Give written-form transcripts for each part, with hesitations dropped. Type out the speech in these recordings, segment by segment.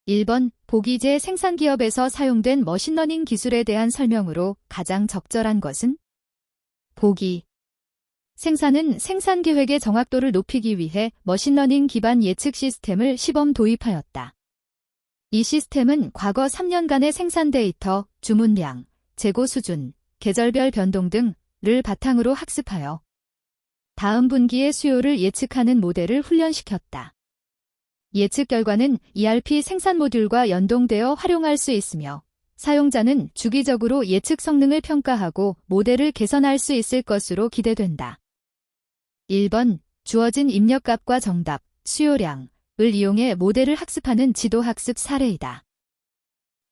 1번 보기제 생산기업에서 사용된 머신러닝 기술에 대한 설명으로 가장 적절한 것은? 보기. 생산은 생산 계획의 정확도를 높이기 위해 머신러닝 기반 예측 시스템을 시범 도입하였다. 이 시스템은 과거 3년간의 생산 데이터, 주문량, 재고 수준, 계절별 변동 등을 바탕으로 학습하여 다음 분기의 수요를 예측하는 모델을 훈련시켰다. 예측 결과는 ERP 생산 모듈과 연동되어 활용할 수 있으며 사용자는 주기적으로 예측 성능을 평가하고 모델을 개선할 수 있을 것으로 기대된다. 1번 주어진 입력값과 정답, 수요량을 이용해 모델을 학습하는 지도학습 사례이다.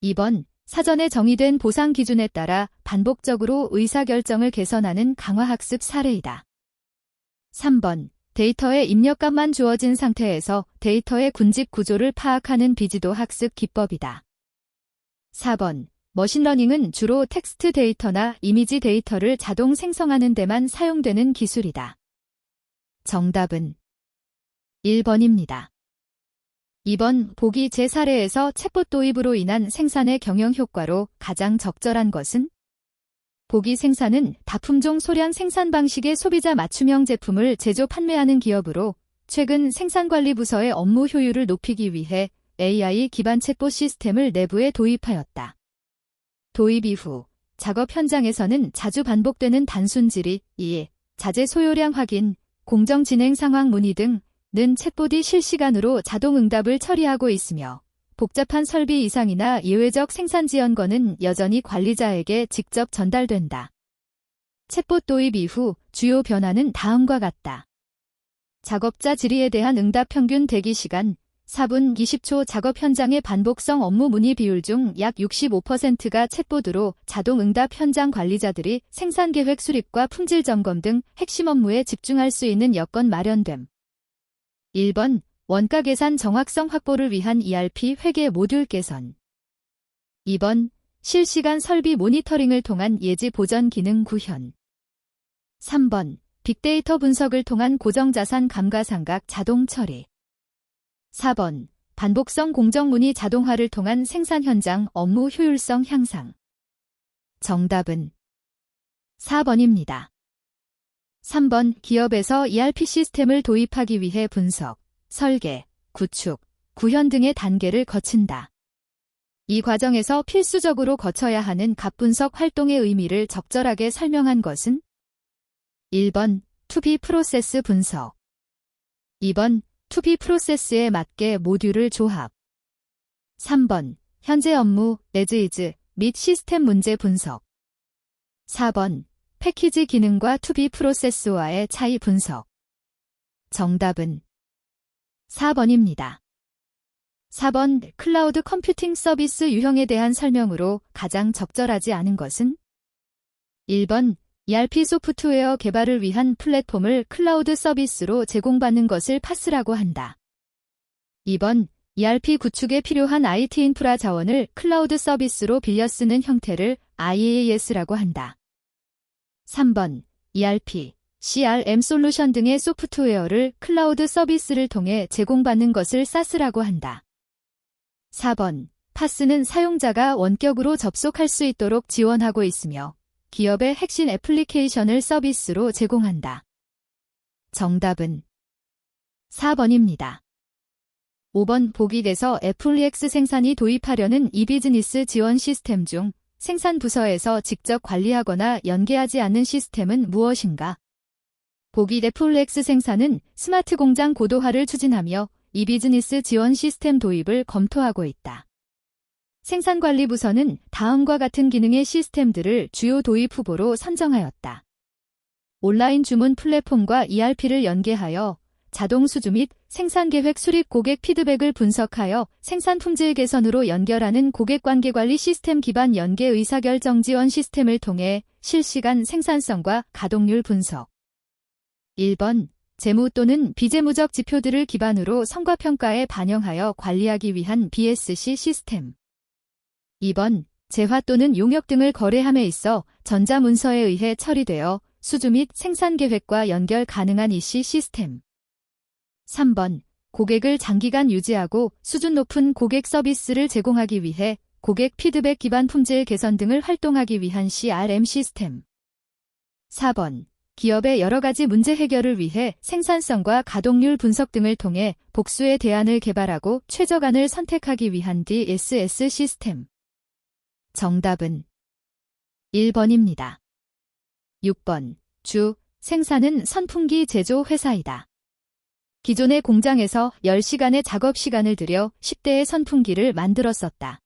2번 사전에 정의된 보상 기준에 따라 반복적으로 의사결정을 개선하는 강화학습 사례이다. 3번 데이터의 입력값만 주어진 상태에서 데이터의 군집 구조를 파악하는 비지도 학습 기법이다. 4번 머신러닝은 주로 텍스트 데이터나 이미지 데이터를 자동 생성하는 데만 사용되는 기술이다. 정답은 1번입니다. 2번 보기 제 사례에서 챗봇 도입으로 인한 생산의 경영 효과로 가장 적절한 것은? 보기 생산은 다품종 소량 생산 방식의 소비자 맞춤형 제품을 제조 판매하는 기업으로 최근 생산관리부서의 업무 효율을 높이기 위해 AI 기반 챗봇 시스템을 내부에 도입하였다. 도입 이후 작업 현장에서는 자주 반복되는 단순 질의, 자재 소요량 확인, 공정 진행 상황 문의 등은 챗봇이 실시간으로 자동 응답을 처리하고 있으며 복잡한 설비 이상이나 예외적 생산 지연건은 여전히 관리자에게 직접 전달된다. 챗봇 도입 이후 주요 변화는 다음과 같다. 작업자 질의에 대한 응답 평균 대기 시간 4분 20초 작업 현장의 반복성 업무 문의 비율 중 약 65%가 챗봇으로 자동 응답 현장 관리자들이 생산 계획 수립과 품질 점검 등 핵심 업무에 집중할 수 있는 여건 마련됨. 1번 원가 계산 정확성 확보를 위한 ERP 회계 모듈 개선. 2번 실시간 설비 모니터링을 통한 예지 보전 기능 구현. 3번 빅데이터 분석을 통한 고정자산 감가상각 자동 처리. 4번 반복성 공정 문의 자동화를 통한 생산 현장 업무 효율성 향상. 정답은 4번입니다. 3번 기업에서 ERP 시스템을 도입하기 위해 분석, 설계, 구축, 구현 등의 단계를 거친다. 이 과정에서 필수적으로 거쳐야 하는 값분석 활동의 의미를 적절하게 설명한 것은? 1번 투비 프로세스 분석. 2번 투비 프로세스에 맞게 모듈을 조합. 3번 현재 업무, as-is 및 시스템 문제 분석. 4번 패키지 기능과 투비 프로세스와의 차이 분석. 정답은 4번입니다. 4번 클라우드 컴퓨팅 서비스 유형에 대한 설명으로 가장 적절하지 않은 것은? 1번 ERP 소프트웨어 개발을 위한 플랫폼을 클라우드 서비스로 제공받는 것을 파스라고 한다. 2번 ERP 구축에 필요한 IT 인프라 자원을 클라우드 서비스로 빌려 쓰는 형태를 IaaS라고 한다. 3번 ERP, CRM 솔루션 등의 소프트웨어를 클라우드 서비스를 통해 제공받는 것을 SaaS라고 한다. 4번 파스는 사용자가 원격으로 접속할 수 있도록 지원하고 있으며 기업의 핵심 애플리케이션을 서비스로 제공한다. 정답은 4번입니다. 5번 보기에서 애플리엑스 생산이 도입하려는 이비즈니스 지원 시스템 중 생산 부서에서 직접 관리하거나 연계하지 않는 시스템은 무엇인가? 보기 애플리엑스 생산은 스마트 공장 고도화를 추진하며 이비즈니스 지원 시스템 도입을 검토하고 있다. 생산관리부서는 다음과 같은 기능의 시스템들을 주요 도입 후보로 선정하였다. 온라인 주문 플랫폼과 ERP를 연계하여 자동 수주 및 생산계획 수립 고객 피드백을 분석하여 생산 품질 개선으로 연결하는 고객관계관리 시스템 기반 연계 의사결정 지원 시스템을 통해 실시간 생산성과 가동률 분석. 1번 재무 또는 비재무적 지표들을 기반으로 성과평가에 반영하여 관리하기 위한 BSC 시스템. 2번 재화 또는 용역 등을 거래함에 있어 전자문서에 의해 처리되어 수주 및 생산 계획과 연결 가능한 EC 시스템. 3번 고객을 장기간 유지하고 수준 높은 고객 서비스를 제공하기 위해 고객 피드백 기반 품질 개선 등을 활동하기 위한 CRM 시스템. 4번. 기업의 여러 가지 문제 해결을 위해 생산성과 가동률 분석 등을 통해 복수의 대안을 개발하고 최적안을 선택하기 위한 DSS 시스템. 정답은 1번입니다. 6번. 주, 생산은 선풍기 제조 회사이다. 기존의 공장에서 10시간의 작업 시간을 들여 10대의 선풍기를 만들었었다.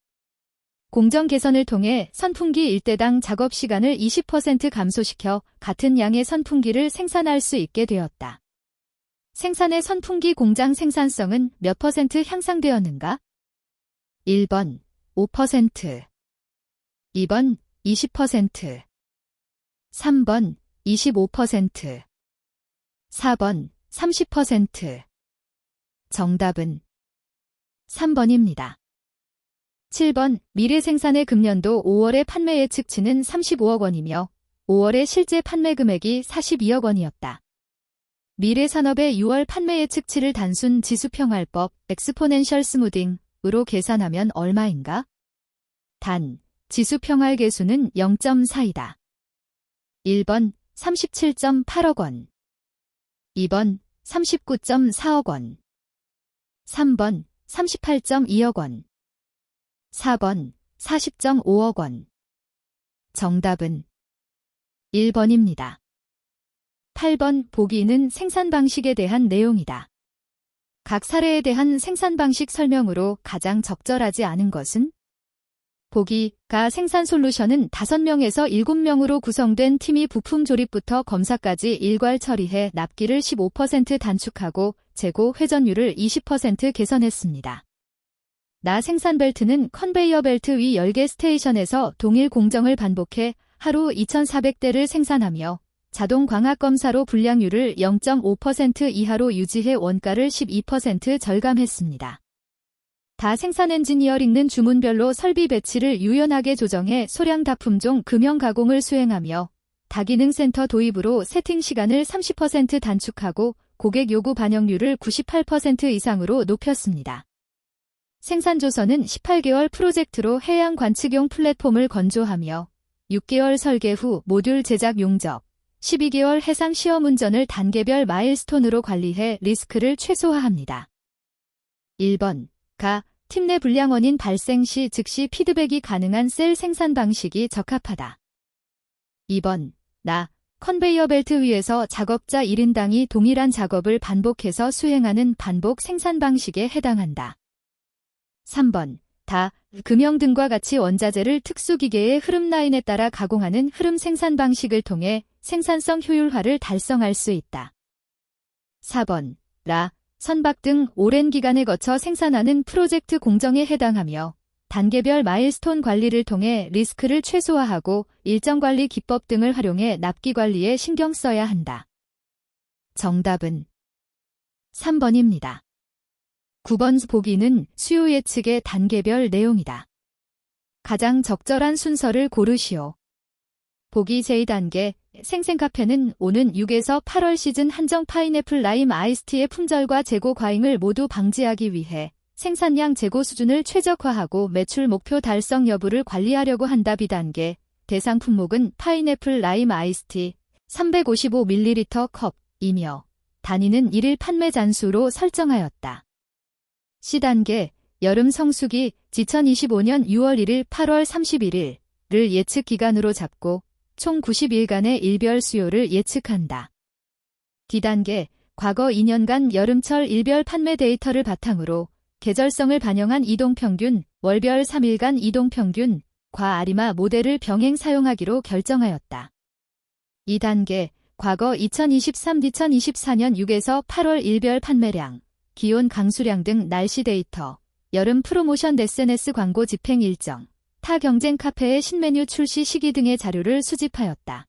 공정 개선을 통해 선풍기 1대당 작업 시간을 20% 감소시켜 같은 양의 선풍기를 생산할 수 있게 되었다. 생산의 선풍기 공장 생산성은 몇 퍼센트 향상되었는가? 1번 5%, 2번 20%, 3번 25%, 4번 30%. 정답은 3번입니다. 7번. 미래 생산의 금년도 5월의 판매 예측치는 35억 원이며 5월의 실제 판매 금액이 42억 원이었다. 미래 산업의 6월 판매 예측치를 단순 지수평할법 엑스포넨셜 스무딩으로 계산하면 얼마인가? 단, 지수평할 계수는 0.4이다. 1번 37.8억 원, 2번 39.4억 원, 3번 38.2억 원, 4번 40.5억 원. 정답은 1번입니다. 8번 보기는 생산 방식에 대한 내용이다. 각 사례에 대한 생산 방식 설명으로 가장 적절하지 않은 것은? 보기가 생산 솔루션은 5명에서 7명으로 구성된 팀이 부품 조립부터 검사까지 일괄 처리해 납기를 15% 단축하고 재고 회전율을 20% 개선했습니다. 나 생산 벨트는 컨베이어 벨트 위 10개 스테이션에서 동일 공정을 반복해 하루 2,400대를 생산하며 자동 광학 검사로 불량률을 0.5% 이하로 유지해 원가를 12% 절감했습니다. 다 생산 엔지니어링은 주문별로 설비 배치를 유연하게 조정해 소량 다품종 금형 가공을 수행하며 다기능 센터 도입으로 세팅 시간을 30% 단축하고 고객 요구 반영률을 98% 이상으로 높였습니다. 생산조선은 18개월 프로젝트로 해양 관측용 플랫폼을 건조하며 6개월 설계 후 모듈 제작 용접, 12개월 해상 시험 운전을 단계별 마일스톤으로 관리해 리스크를 최소화합니다. 1번. 팀 내 불량 원인 발생 시 즉시 피드백이 가능한 셀 생산 방식이 적합하다. 2번. 컨베이어 벨트 위에서 작업자 1인당이 동일한 작업을 반복해서 수행하는 반복 생산 방식에 해당한다. 3번. 금형 등과 같이 원자재를 특수기계의 흐름 라인에 따라 가공하는 흐름 생산 방식을 통해 생산성 효율화를 달성할 수 있다. 4번. 선박 등 오랜 기간에 거쳐 생산하는 프로젝트 공정에 해당하며 단계별 마일스톤 관리를 통해 리스크를 최소화하고 일정 관리 기법 등을 활용해 납기 관리에 신경 써야 한다. 정답은 3번입니다. 9번 보기는 수요 예측의 단계별 내용이다. 가장 적절한 순서를 고르시오. 보기 제2단계 생생카페는 오는 6에서 8월 시즌 한정 파인애플 라임 아이스티의 품절과 재고 과잉을 모두 방지하기 위해 생산량 재고 수준을 최적화하고 매출 목표 달성 여부를 관리하려고 한다. B단계 대상 품목은 파인애플 라임 아이스티 355ml 컵이며 단위는 1일 판매 잔수로 설정하였다. C단계 여름 성수기 2025년 6월 1일 8월 31일을 예측 기간으로 잡고 총 90일간의 일별 수요를 예측한다. D단계 과거 2년간 여름철 일별 판매 데이터를 바탕으로 계절성을 반영한 이동평균, 월별 3일간 이동평균, 아리마 모델을 병행 사용하기로 결정하였다. 2단계 과거 2023-2024년 6에서 8월 일별 판매량, 기온 강수량 등 날씨 데이터, 여름 프로모션 SNS 광고 집행 일정, 타 경쟁 카페의 신메뉴 출시 시기 등의 자료를 수집하였다.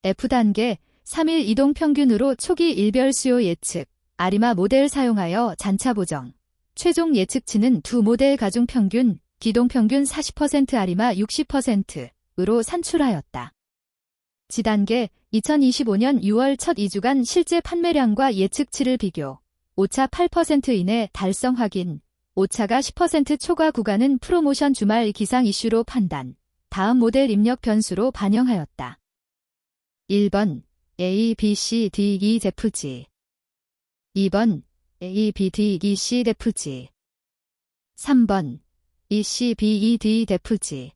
F단계 3일 이동 평균으로 초기 일별 수요 예측, 아리마 모델 사용하여 잔차 보정, 최종 예측치는 두 모델 가중 평균, 기동 평균 40% 아리마 60%으로 산출하였다. G단계 2025년 6월 첫 2주간 실제 판매량과 예측치를 비교, 오차 8% 이내 달성 확인, 오차가 10% 초과 구간은 프로모션 주말 기상 이슈로 판단, 다음 모델 입력 변수로 반영하였다. 1번 A, B, C, D, E 제프지 2번 A, B, D, E, C 데프지 3번 E, C, B, E, D 데프지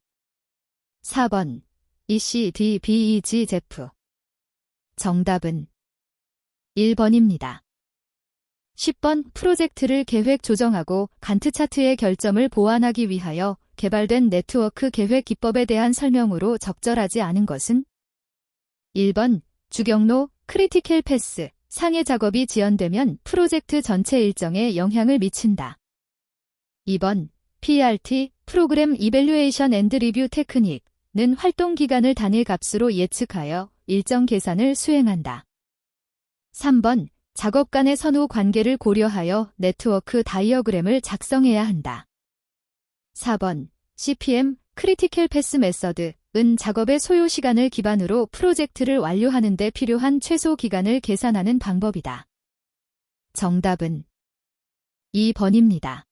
4번 E, C, D, B, E, G 제프 정답은 1번입니다. 10번 프로젝트를 계획 조정하고 간트 차트의 결점을 보완하기 위하여 개발된 네트워크 계획 기법에 대한 설명으로 적절하지 않은 것은 1번 주경로 크리티컬 패스 상해 작업이 지연되면 프로젝트 전체 일정에 영향을 미친다. 2번 PRT 프로그램 이밸류에이션 앤드 리뷰 테크닉은 활동 기간을 단일 값으로 예측하여 일정 계산을 수행한다. 3번 작업 간의 선후 관계를 고려하여 네트워크 다이어그램을 작성해야 한다. 4번 CPM 크리티컬 패스 메서드은 작업의 소요 시간을 기반으로 프로젝트를 완료하는 데 필요한 최소 기간을 계산하는 방법이다. 정답은 2번입니다.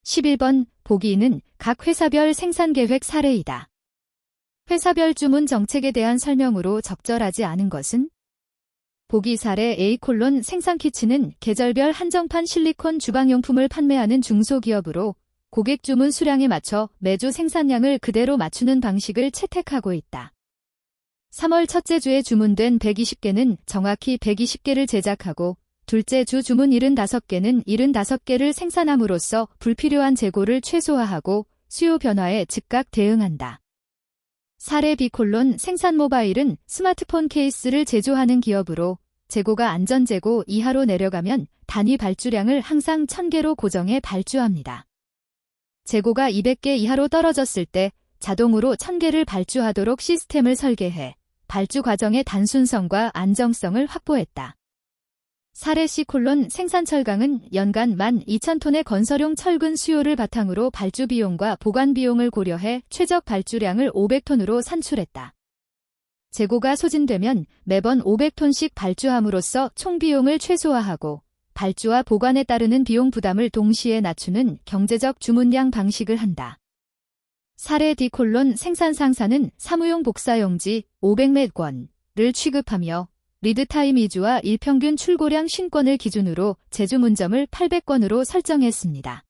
11번 보기 2는 각 회사별 생산계획 사례이다. 회사별 주문 정책에 대한 설명으로 적절하지 않은 것은 보기 사례 A: 생산 키친은 계절별 한정판 실리콘 주방용품을 판매하는 중소기업으로 고객 주문 수량에 맞춰 매주 생산량을 그대로 맞추는 방식을 채택하고 있다. 3월 첫째 주에 주문된 120개는 정확히 120개를 제작하고 둘째 주 주문 75개는 75개를 생산함으로써 불필요한 재고를 최소화하고 수요 변화에 즉각 대응한다. 사례 B: 생산 모바일은 스마트폰 케이스를 제조하는 기업으로 재고가 안전재고 이하로 내려가면 단위 발주량을 항상 1000개로 고정해 발주합니다. 재고가 200개 이하로 떨어졌을 때 자동으로 1000개를 발주하도록 시스템을 설계해 발주 과정의 단순성과 안정성을 확보했다. 사례 C: 생산 철강은 연간 12,000톤의 건설용 철근 수요를 바탕으로 발주 비용과 보관 비용을 고려해 최적 발주량을 500톤으로 산출했다. 재고가 소진되면 매번 500톤씩 발주함으로써 총 비용을 최소화하고 발주와 보관에 따르는 비용 부담을 동시에 낮추는 경제적 주문량 방식을 한다. 사례 D: 생산 상사는 사무용 복사용지 500매권을 취급하며 리드타임 위주와 일평균 출고량 50건을 기준으로 제주문점을 800건으로 설정했습니다.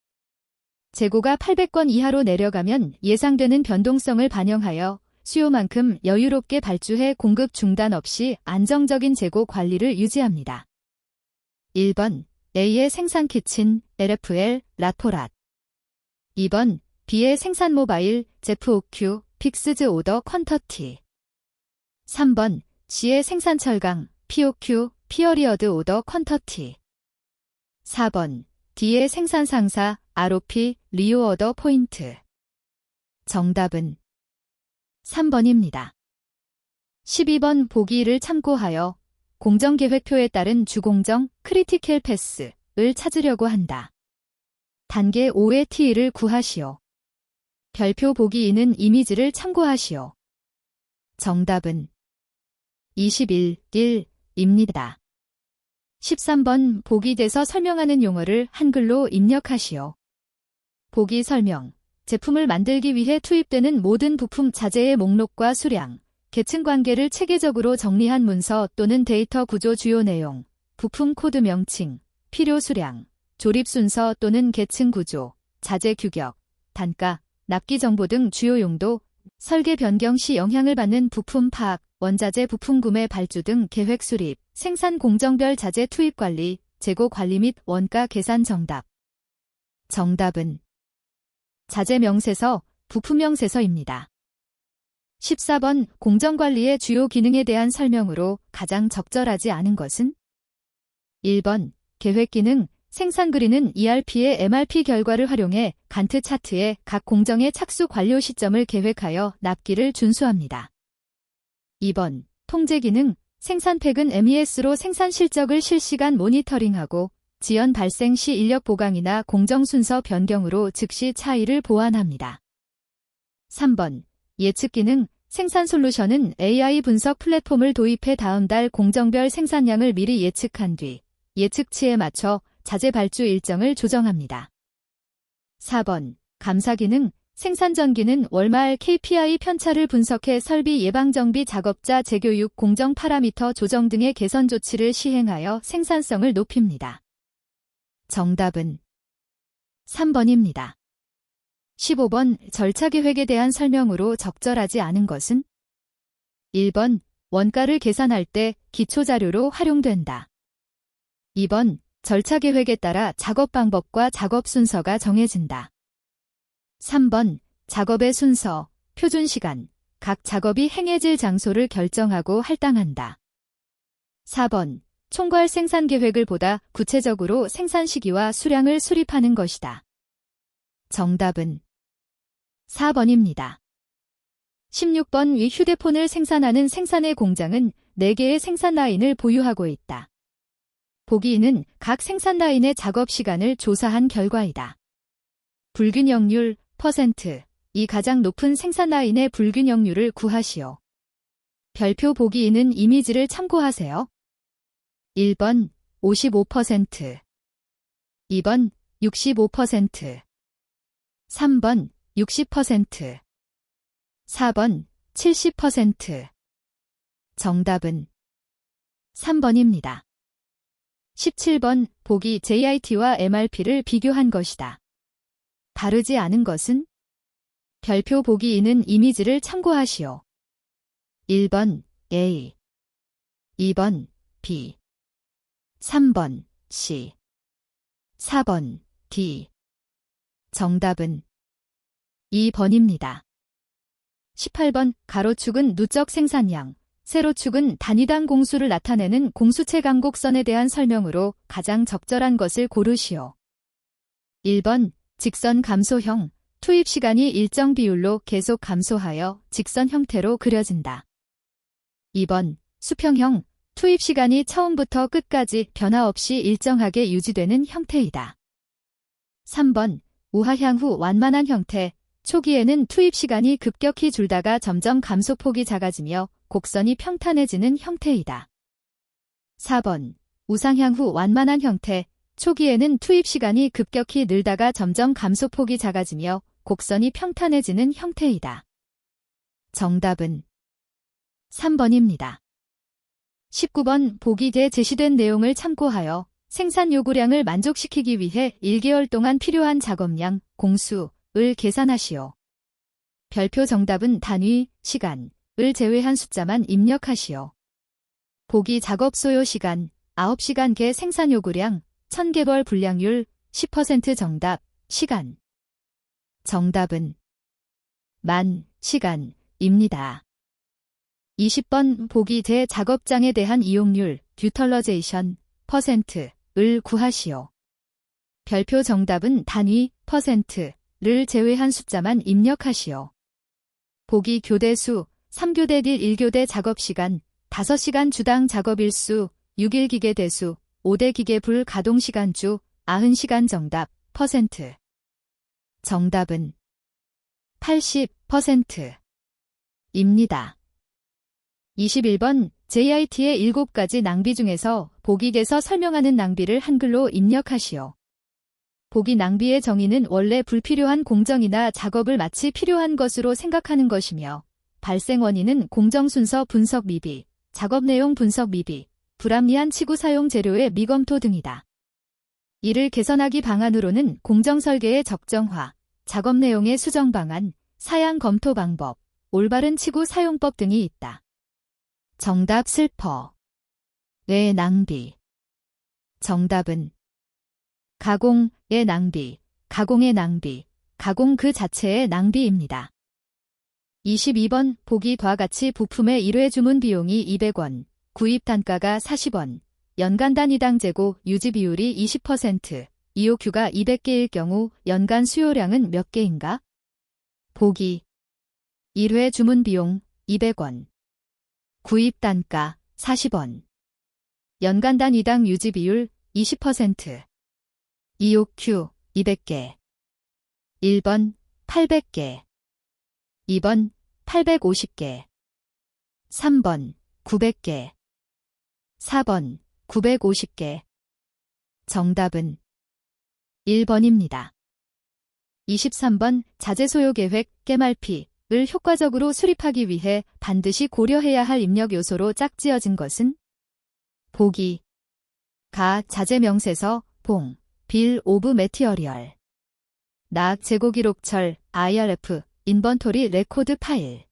재고가 800건 이하로 내려가면 예상되는 변동성을 반영하여 수요만큼 여유롭게 발주해 공급 중단 없이 안정적인 재고 관리를 유지합니다. 1번 A의 생산 키친 LFL 라토랏 2번 B의 생산 모바일 제프OQ 픽스드 오더 퀀터티 3번 C의 생산 철강 POQ 피어리어드 오더 퀀터티 4번 D의 생산 상사 ROP 리오 어더 포인트 정답은 3번입니다. 12번 보기 1을 참고하여 공정계획표에 따른 주공정 크리티컬 패스를 찾으려고 한다. 단계 5의 T를 구하시오. 별표 보기 2는 이미지를 참고하시오. 정답은 21.1입니다. 13번 보기 돼서 설명하는 용어를 한글로 입력하시오. 보기 설명. 제품을 만들기 위해 투입되는 모든 부품 자재의 목록과 수량, 계층 관계를 체계적으로 정리한 문서 또는 데이터 구조 주요 내용, 부품 코드 명칭, 필요 수량, 조립 순서 또는 계층 구조, 자재 규격, 단가, 납기 정보 등 주요 용도, 설계 변경 시 영향을 받는 부품 파악, 원자재 부품 구매 발주 등 계획 수립, 생산 공정별 자재 투입 관리, 재고 관리 및 원가 계산 정답. 정답은 자재 명세서, 부품 명세서입니다. 14번 공정관리의 주요 기능에 대한 설명으로 가장 적절하지 않은 것은 1번 계획 기능, 생산 그리는 ERP의 MRP 결과를 활용해 간트 차트에 각 공정의 착수 관료 시점을 계획하여 납기를 준수합니다. 2번 통제 기능, 생산팩은 MES로 생산 실적을 실시간 모니터링하고 지연 발생 시 인력 보강이나 공정 순서 변경으로 즉시 차이를 보완합니다. 3번 예측 기능, 생산 솔루션은 AI 분석 플랫폼을 도입해 다음 달 공정별 생산량을 미리 예측한 뒤 예측치에 맞춰 자재 발주 일정을 조정합니다. 4번 감사 기능. 생산 전기는 월말 KPI 편차를 분석해 설비 예방정비 작업자 재교육 공정 파라미터 조정 등의 개선 조치를 시행하여 생산성을 높입니다. 정답은 3번입니다. 15번 절차 계획에 대한 설명으로 적절하지 않은 것은? 1번 원가를 계산할 때 기초자료로 활용된다. 2번 절차 계획에 따라 작업 방법과 작업 순서가 정해진다. 3번 작업의 순서, 표준 시간, 각 작업이 행해질 장소를 결정하고 할당한다. 4번 총괄 생산 계획을 보다 구체적으로 생산 시기와 수량을 수립하는 것이다. 정답은 4번입니다. 16번 위 휴대폰을 생산하는 생산의 공장은 4개의 생산 라인을 보유하고 있다. 보기 2는 각 생산 라인의 작업 시간을 조사한 결과이다. 불균형률 %, 이 가장 높은 생산 라인의 불균형률을 구하시오. 별표 보기 2는 이미지를 참고하세요. 1번 55%, 2번 65%, 3번 60%, 4번 70%. 정답은 3번입니다. 17번 보기 JIT와 MRP를 비교한 것이다. 다르지 않은 것은? 별표 보기 2는 이미지를 참고하시오. 1번 A, 2번 B, 3번 C, 4번 D. 정답은 2번입니다. 18번 가로축은 누적 생산량, 세로축은 단위당 공수를 나타내는 공수체 강곡선에 대한 설명으로 가장 적절한 것을 고르시오. 1번 직선 감소형, 투입 시간이 일정 비율로 계속 감소하여 직선 형태로 그려진다. 2번 수평형, 투입 시간이 처음부터 끝까지 변화 없이 일정하게 유지되는 형태이다. 3번 우하향후 완만한 형태, 초기에는 투입 시간이 급격히 줄다가 점점 감소폭이 작아지며 곡선이 평탄해지는 형태이다. 4번 우상향후 완만한 형태, 초기에는 투입 시간이 급격히 늘다가 점점 감소폭이 작아지며 곡선이 평탄해지는 형태이다. 정답은 3번입니다. 19번 보기에 제시된 내용을 참고하여 생산 요구량을 만족시키기 위해 1개월 동안 필요한 작업량, 공수를 계산하시오. 별표 정답은 단위, 시간을 제외한 숫자만 입력하시오. 보기 작업 소요 시간, 9시간 개 생산 요구량, 1000개벌 분량률, 10% 정답, 시간. 정답은 만 시간입니다. 20번 보기 제 작업장에 대한 이용률, 유틸라이제이션 %를 구하시오. 별표 정답은 단위, %를 제외한 숫자만 입력하시오. 보기 교대수, 3교대 딜 1교대 작업시간, 5시간 주당 작업일수, 6일 기계 대수, 5대 기계 불 가동시간주, 90시간 정답, %. 정답은 80%입니다. 21번 JIT의 7가지 낭비 중에서 보기에서 설명하는 낭비를 한글로 입력하시오. 보기 낭비의 정의는 원래 불필요한 공정이나 작업을 마치 필요한 것으로 생각하는 것이며, 발생 원인은 공정 순서 분석 미비, 작업 내용 분석 미비, 불합리한 치구 사용 재료의 미검토 등이다. 이를 개선하기 방안으로는 공정 설계의 적정화, 작업 내용의 수정 방안, 사양 검토 방법, 올바른 치구 사용법 등이 있다. 정답 슬퍼. 의 낭비. 정답은 가공의 낭비, 가공의 낭비, 가공 그 자체의 낭비입니다. 22번 보기 과 같이 부품의 1회 주문 비용이 200원, 구입 단가가 40원, 연간 단위당 재고 유지 비율이 20%, EOQ가 200개일 경우 연간 수요량은 몇 개인가? 보기 1회 주문 비용 200원, 구입 단가 40원, 연간 단위당 유지 비율 20%, EOQ 200개. 1번 800개, 2번 850개, 3번 900개, 4번 950개. 정답은 1번입니다. 23번 자재 소요 계획 깨말피를 효과적으로 수립하기 위해 반드시 고려해야 할 입력 요소로 짝지어진 것은? 보기 가 자재 명세서 봉 빌 오브 매티어리얼 낙 재고 기록철 IRF 인번토리 레코드 파일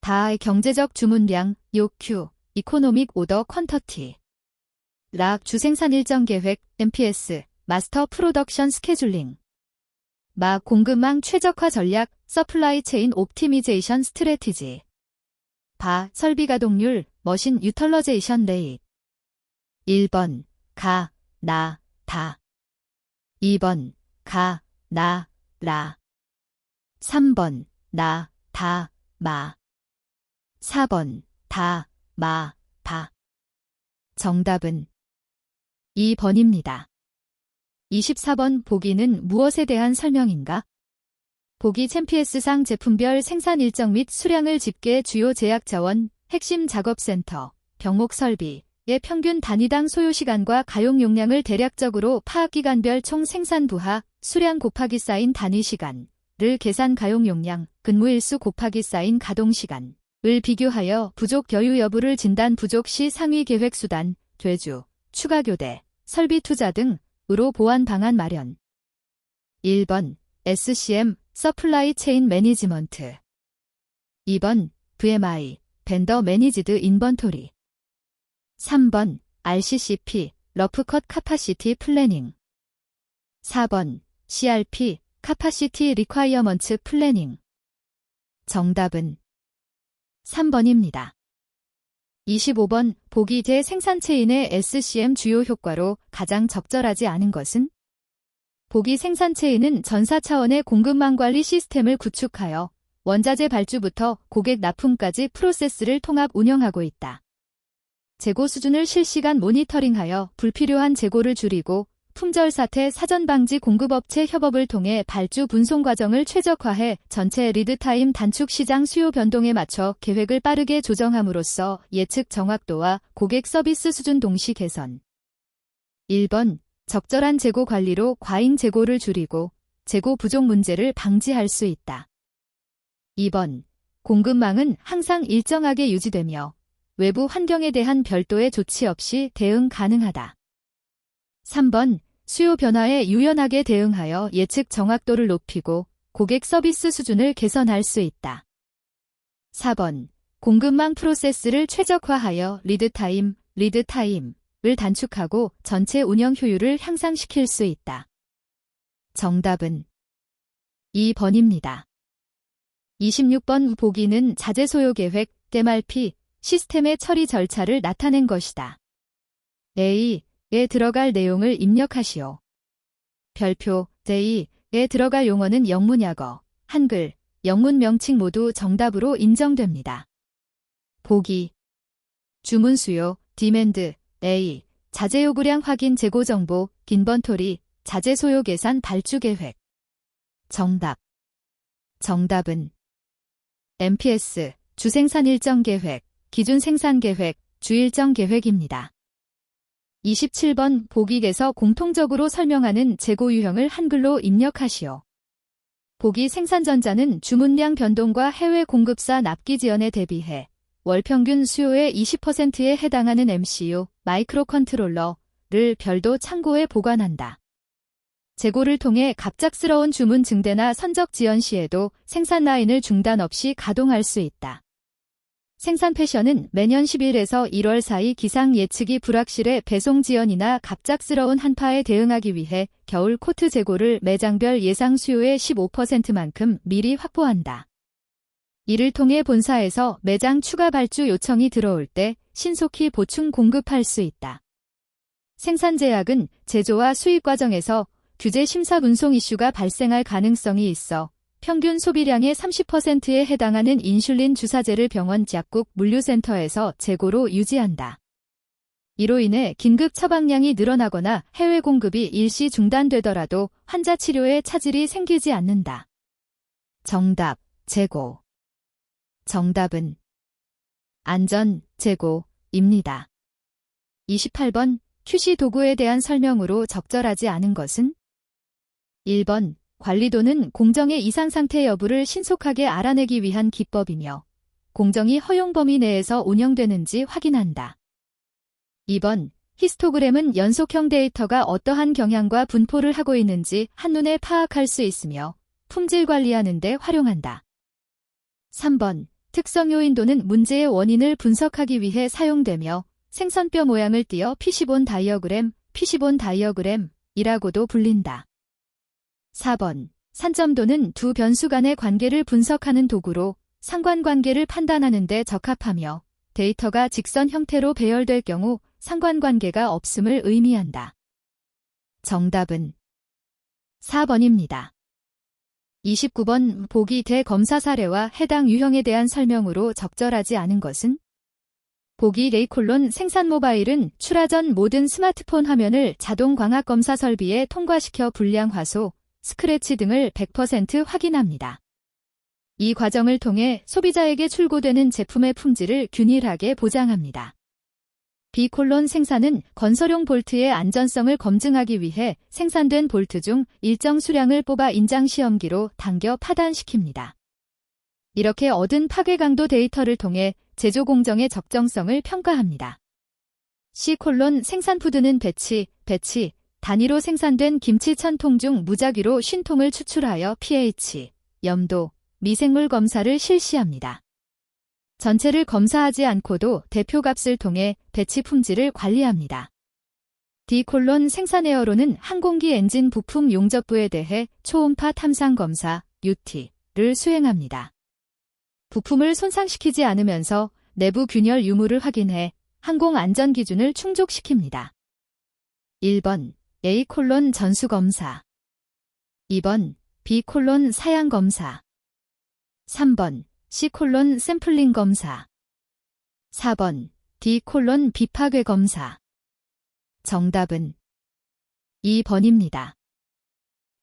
다 경제적 주문량 요큐 이코노믹 오더 퀀터티 락 주생산 일정 계획 MPS 마스터 프로덕션 스케줄링 막 공급망 최적화 전략 서플라이 체인 옵티미제이션 스트래티지 바 설비 가동률 머신 유털러제이션 레이트 1번 가, 나, 다 2번 가, 나, 라 3번 나, 다, 마 4번 다, 마, 바 정답은 2번입니다. 24번 보기는 무엇에 대한 설명인가? 보기 챔피언스상 제품별 생산 일정 및 수량을 집계 주요 제약 자원, 핵심 작업센터, 병목 설비의 평균 단위당 소요시간과 가용 용량을 대략적으로 파악기간별 총 생산 부하, 수량 곱하기 쌓인 단위시간을 계산 가용 용량, 근무일수 곱하기 쌓인 가동시간을 비교하여 부족 여유 여부를 진단 부족 시 상위 계획 수단, 되주, 추가 교대, 설비 투자 등으로 보완 방안 마련. 1번 SCM 서플라이 체인 매니지먼트 2번 VMI 벤더 매니지드 인번토리 3번 RCCP 러프컷 카파시티 플래닝 4번 CRP 카파시티 리콰이어먼츠 플래닝 정답은 3번입니다. 25번 보기 재생산 체인의 SCM 주요 효과로 가장 적절하지 않은 것은? 보기 생산 체인은 전사 차원의 공급망 관리 시스템을 구축하여 원자재 발주부터 고객 납품까지 프로세스를 통합 운영하고 있다. 재고 수준을 실시간 모니터링하여 불필요한 재고를 줄이고 품절 사태 사전 방지 공급업체 협업을 통해 발주 분송 과정을 최적화해 전체 리드타임 단축 시장 수요 변동에 맞춰 계획을 빠르게 조정함으로써 예측 정확도와 고객 서비스 수준 동시 개선. 1번 적절한 재고 관리로 과잉 재고를 줄이고 재고 부족 문제를 방지할 수 있다. 2번 공급망은 항상 일정하게 유지되며 외부 환경에 대한 별도의 조치 없이 대응 가능하다. 3번 수요 변화에 유연하게 대응하여 예측 정확도를 높이고 고객 서비스 수준을 개선할 수 있다. 4번 공급망 프로세스를 최적화하여 리드타임을 단축하고 전체 운영 효율을 향상시킬 수 있다. 정답은 2번입니다. 26번 보기는 자재 소요 계획 MRP 시스템의 처리 절차를 나타낸 것이다. A에 들어갈 내용을 입력하시오. 별표 J에 들어갈 용어는 영문약어, 한글, 영문 명칭 모두 정답으로 인정됩니다. 보기 주문 수요, 디맨드, A, 자재 요구량 확인 재고 정보, 인번토리, 자재 소요 계산 발주 계획. 정답은 MPS, 주생산 일정 계획, 기준 생산 계획, 주일정 계획입니다. 27번 보기에서 공통적으로 설명하는 재고 유형을 한글로 입력하시오. 보기 생산전자는 주문량 변동과 해외 공급사 납기 지연에 대비해 월 평균 수요의 20%에 해당하는 MCU, 마이크로 컨트롤러를 별도 창고에 보관한다. 재고를 통해 갑작스러운 주문 증대나 선적 지연 시에도 생산 라인을 중단 없이 가동할 수 있다. 생산 패션은 매년 10일에서 1월 사이 기상 예측이 불확실해 배송 지연이나 갑작스러운 한파에 대응하기 위해 겨울 코트 재고를 매장별 예상 수요의 15%만큼 미리 확보한다. 이를 통해 본사에서 매장 추가 발주 요청이 들어올 때 신속히 보충 공급할 수 있다. 생산 제약은 제조와 수입 과정에서 규제 심사 분송 이슈가 발생할 가능성이 있어 평균 소비량의 30%에 해당하는 인슐린 주사제를 병원 약국 물류센터에서 재고로 유지한다. 이로 인해 긴급 처방량이 늘어나거나 해외 공급이 일시 중단되더라도 환자 치료에 차질이 생기지 않는다. 재고. 정답은 안전, 재고입니다. 28번 QC 도구에 대한 설명으로 적절하지 않은 것은? 1번, 관리도는 공정의 이상 상태 여부를 신속하게 알아내기 위한 기법이며 공정이 허용 범위 내에서 운영되는지 확인한다. 2번, 히스토그램은 연속형 데이터가 어떠한 경향과 분포를 하고 있는지 한눈에 파악할 수 있으며 품질 관리하는 데 활용한다. 3번, 특성 요인도는 문제의 원인을 분석하기 위해 사용되며 생선뼈 모양을 띄어 피시본 다이어그램이라고도 불린다. 4번, 산점도는 두 변수 간의 관계를 분석하는 도구로 상관관계를 판단하는 데 적합하며 데이터가 직선 형태로 배열될 경우 상관관계가 없음을 의미한다. 정답은 4번입니다. 29번, 보기 대검사 사례와 해당 유형에 대한 설명으로 적절하지 않은 것은? 보기 레이콜론 생산 모바일은 출하 전 모든 스마트폰 화면을 자동 광학 검사 설비에 통과시켜 불량 화소, 스크래치 등을 100% 확인합니다. 이 과정을 통해 소비자에게 출고되는 제품의 품질을 균일하게 보장합니다. B콜론 생산은 건설용 볼트의 안전성을 검증하기 위해 생산된 볼트 중 일정 수량을 뽑아 인장 시험기로 당겨 파단시킵니다. 이렇게 얻은 파괴 강도 데이터를 통해 제조 공정의 적정성을 평가합니다. C콜론 생산 푸드는 배치, 단위로 생산된 김치 1000통 중 무작위로 50통을 추출하여 pH, 염도, 미생물 검사를 실시합니다. 전체를 검사하지 않고도 대표값을 통해 배치 품질을 관리합니다. D콜론 생산 에어로는 항공기 엔진 부품 용접부에 대해 초음파 탐상 검사, UT를 수행합니다. 부품을 손상시키지 않으면서 내부 균열 유무를 확인해 항공 안전 기준을 충족시킵니다. 1번, A콜론 전수검사 2번, B콜론 사양검사 3번, C콜론 샘플링 검사 4번, D콜론 비파괴 검사 정답은 2번입니다.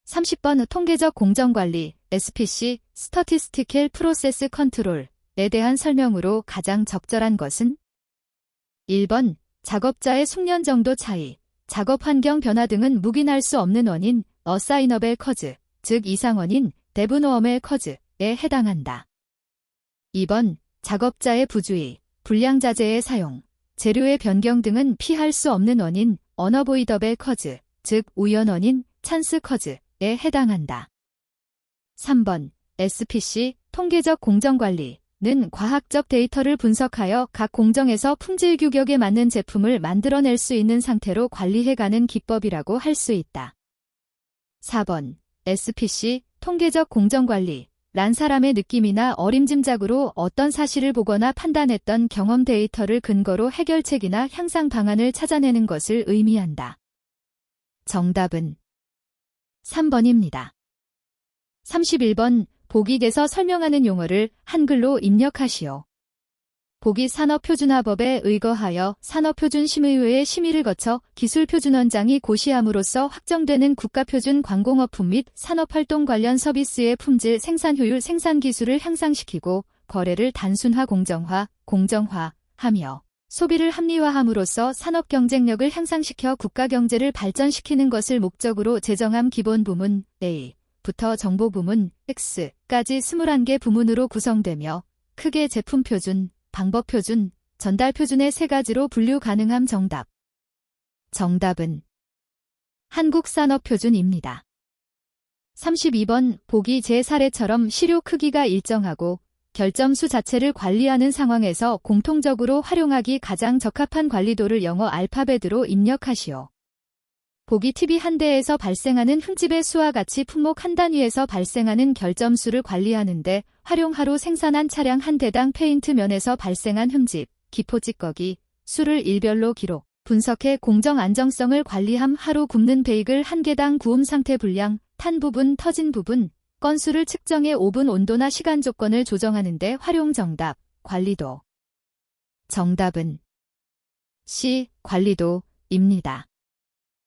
30번, 통계적 공정관리 SPC, Statistical Process Control에 대한 설명으로 가장 적절한 것은? 1번, 작업자의 숙련 정도 차이, 작업 환경 변화 등은 묵인할 수 없는 원인, 어사이너벨 커즈, 즉 이상원인, 데브노어멜 커즈에 해당한다. 2번, 작업자의 부주의, 불량자재의 사용, 재료의 변경 등은 피할 수 없는 원인, 어너보이더벨 커즈, 즉 우연원인, 찬스 커즈에 해당한다. 3번, SPC, 통계적 공정관리는 과학적 데이터를 분석하여 각 공정에서 품질 규격에 맞는 제품을 만들어낼 수 있는 상태로 관리해가는 기법이라고 할 수 있다. 4번, SPC, 통계적 공정관리 란 사람의 느낌이나 어림짐작으로 어떤 사실을 보거나 판단했던 경험 데이터를 근거로 해결책이나 향상 방안을 찾아내는 것을 의미한다. 정답은 3번입니다. 31번, 보기에서 설명하는 용어를 한글로 입력하시오. 보기 산업표준화법에 의거하여 산업표준심의회의 심의를 거쳐 기술표준원장이 고시함으로써 확정되는 국가표준 광공업품 및 산업활동 관련 서비스의 품질, 생산효율, 생산기술을 향상시키고 거래를 단순화, 공정화하며 소비를 합리화함으로써 산업경쟁력을 향상시켜 국가경제를 발전시키는 것을 목적으로 제정함. 기본부문 A부터 정보부문 X까지 21개 부문으로 구성되며 크게 제품표준, 방법표준, 전달표준의 3가지로 분류 가능함. 정답은 한국산업표준입니다. 32번, 보기 제 사례처럼 시료 크기가 일정하고 결점수 자체를 관리하는 상황에서 공통적으로 활용하기 가장 적합한 관리도를 영어 알파벳으로 입력하시오. 보기 TV 한 대에서 발생하는 흠집의 수와 같이 품목 한 단위에서 발생하는 결점수를 관리하는데 활용하로 생산한 차량 한 대당 페인트 면에서 발생한 흠집, 기포 찌꺼기, 수를 일별로 기록, 분석해 공정 안정성을 관리함. 하루 굽는 베이글 한 개당 구움 상태 분량, 탄 부분, 터진 부분, 건수를 측정해 오븐 온도나 시간 조건을 조정하는 데 활용. 관리도. 정답은 C. 관리도입니다.